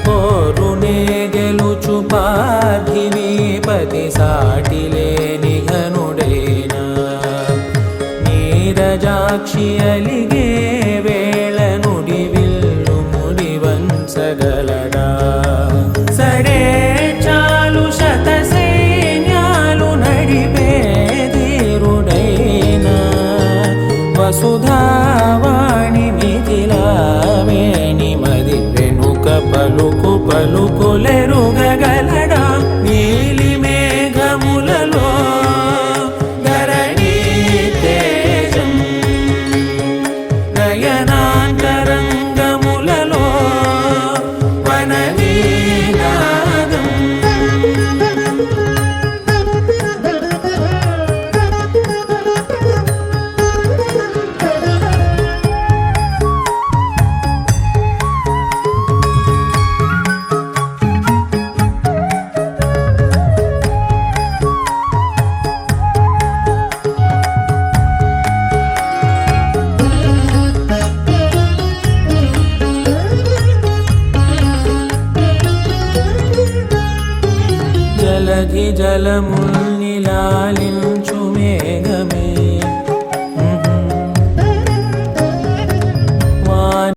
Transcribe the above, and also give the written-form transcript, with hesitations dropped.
పోరునే గెలుచు పార్థివీపతి సాటిలేని ఘనుడేనా నీరజాక్షి అలిగే వేళ నుడి విల్లు ముడివంచగలడా సరే చాలు శత సైన్యాలు నడిపే ధీరుడైనా వసుధావాణి మిథిలావేణి మది వెనుక పలుకు పలుకులెరుగగలడా నీలి మేఘములలో ధరణీ తేజం నయనాంతరంగములలో వననీనాదం జలధి జలముల్నిలాలిన్